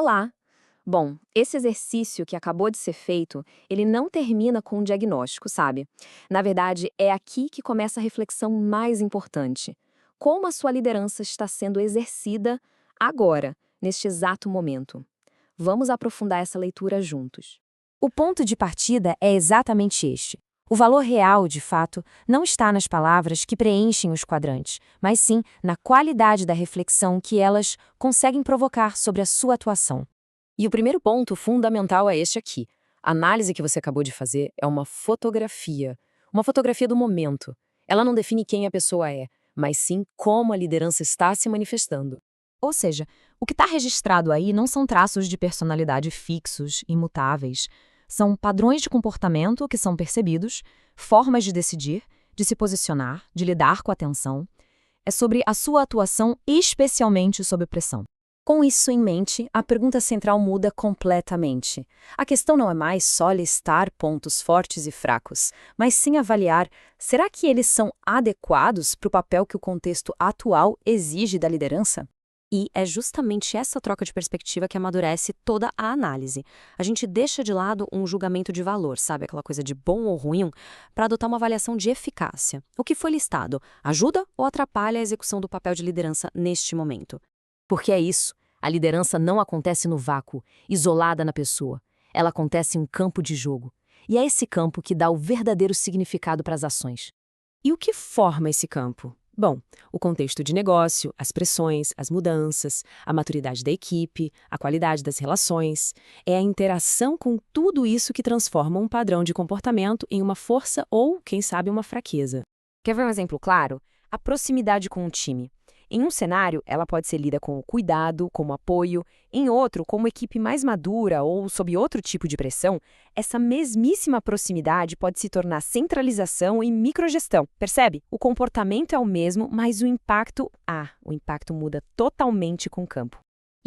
Olá! Bom, esse exercício que acabou de ser feito, ele não termina com um diagnóstico, sabe? Na verdade, é aqui que começa a reflexão mais importante. Como a sua liderança está sendo exercida agora, neste exato momento? Vamos aprofundar essa leitura juntos. O ponto de partida é exatamente este. O valor real, de fato, não está nas palavras que preenchem os quadrantes, mas sim na qualidade da reflexão que elas conseguem provocar sobre a sua atuação. E o primeiro ponto fundamental é este aqui. A análise que você acabou de fazer é uma fotografia do momento. Ela não define quem a pessoa é, mas sim como a liderança está se manifestando. Ou seja, o que está registrado aí não são traços de personalidade fixos, imutáveis. São padrões de comportamento que são percebidos, formas de decidir, de se posicionar, de lidar com a tensão. É sobre a sua atuação, especialmente sob pressão. Com isso em mente, a pergunta central muda completamente. A questão não é mais só listar pontos fortes e fracos, mas sim avaliar: será que eles são adequados para o papel que o contexto atual exige da liderança? E é justamente essa troca de perspectiva que amadurece toda a análise. A gente deixa de lado um julgamento de valor, sabe? Aquela coisa de bom ou ruim, para adotar uma avaliação de eficácia. O que foi listado ajuda ou atrapalha a execução do papel de liderança neste momento? Porque é isso. A liderança não acontece no vácuo, isolada na pessoa. Ela acontece em um campo de jogo. E é esse campo que dá o verdadeiro significado para as ações. E o que forma esse campo? Bom, o contexto de negócio, as pressões, as mudanças, a maturidade da equipe, a qualidade das relações. É a interação com tudo isso que transforma um padrão de comportamento em uma força ou, quem sabe, uma fraqueza. Quer ver um exemplo claro? A proximidade com o time. Em um cenário, ela pode ser lida como cuidado, como apoio. Em outro, como equipe mais madura ou sob outro tipo de pressão, essa mesmíssima proximidade pode se tornar centralização e microgestão. Percebe? O comportamento é o mesmo, mas o impacto muda totalmente com o campo.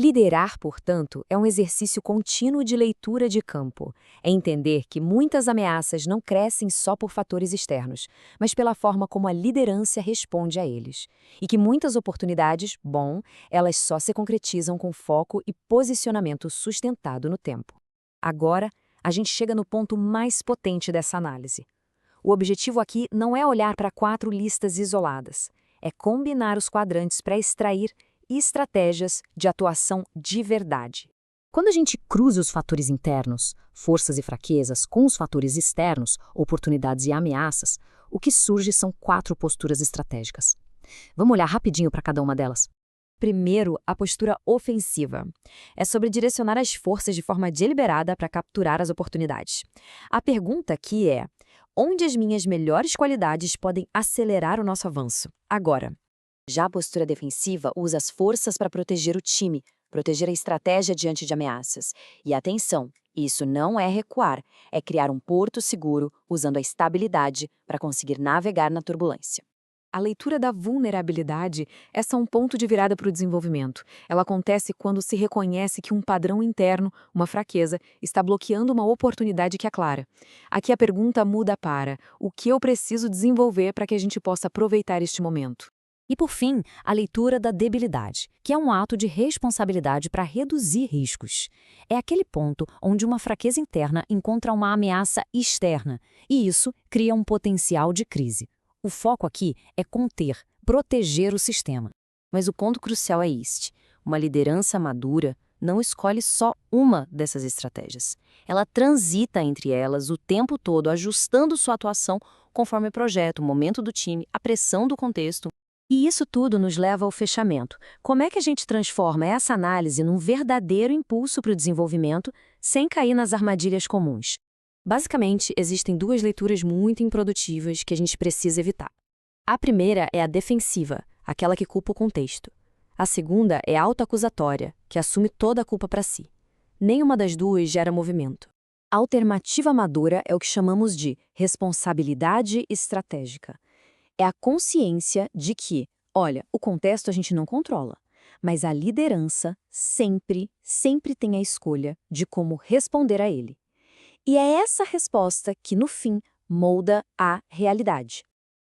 Liderar, portanto, é um exercício contínuo de leitura de campo. É entender que muitas ameaças não crescem só por fatores externos, mas pela forma como a liderança responde a eles. E que muitas oportunidades, elas só se concretizam com foco e posicionamento sustentado no tempo. Agora, a gente chega no ponto mais potente dessa análise. O objetivo aqui não é olhar para 4 listas isoladas, é combinar os quadrantes para extrair estratégias de atuação de verdade. Quando a gente cruza os fatores internos, forças e fraquezas, com os fatores externos, oportunidades e ameaças, o que surge são 4 posturas estratégicas. Vamos olhar rapidinho para cada uma delas. Primeiro, a postura ofensiva. É sobre direcionar as forças de forma deliberada para capturar as oportunidades. A pergunta aqui é: onde as minhas melhores qualidades podem acelerar o nosso avanço? Agora. Já a postura defensiva usa as forças para proteger o time, proteger a estratégia diante de ameaças. E atenção, isso não é recuar, é criar um porto seguro usando a estabilidade para conseguir navegar na turbulência. A leitura da vulnerabilidade é só um ponto de virada para o desenvolvimento. Ela acontece quando se reconhece que um padrão interno, uma fraqueza, está bloqueando uma oportunidade que é clara. Aqui a pergunta muda para: o que eu preciso desenvolver para que a gente possa aproveitar este momento? E, por fim, a leitura da debilidade, que é um ato de responsabilidade para reduzir riscos. É aquele ponto onde uma fraqueza interna encontra uma ameaça externa, e isso cria um potencial de crise. O foco aqui é conter, proteger o sistema. Mas o ponto crucial é este: uma liderança madura não escolhe só uma dessas estratégias. Ela transita entre elas o tempo todo, ajustando sua atuação conforme o projeto, o momento do time, a pressão do contexto. E isso tudo nos leva ao fechamento. Como é que a gente transforma essa análise num verdadeiro impulso para o desenvolvimento, sem cair nas armadilhas comuns? Basicamente, existem 2 leituras muito improdutivas que a gente precisa evitar. A primeira é a defensiva, aquela que culpa o contexto. A segunda é a autoacusatória, que assume toda a culpa para si. Nenhuma das duas gera movimento. A alternativa madura é o que chamamos de responsabilidade estratégica. É a consciência de que, olha, o contexto a gente não controla, mas a liderança sempre tem a escolha de como responder a ele. E é essa resposta que, no fim, molda a realidade.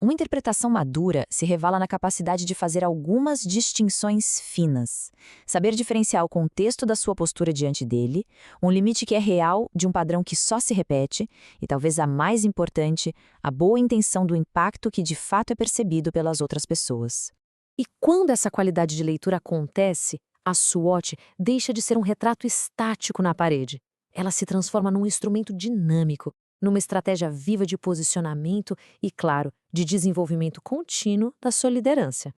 Uma interpretação madura se revela na capacidade de fazer algumas distinções finas. Saber diferenciar o contexto da sua postura diante dele, um limite que é real de um padrão que só se repete, e talvez a mais importante, a boa intenção do impacto que de fato é percebido pelas outras pessoas. E quando essa qualidade de leitura acontece, a SWOT deixa de ser um retrato estático na parede. Ela se transforma num instrumento dinâmico, numa estratégia viva de posicionamento e, claro, de desenvolvimento contínuo da sua liderança.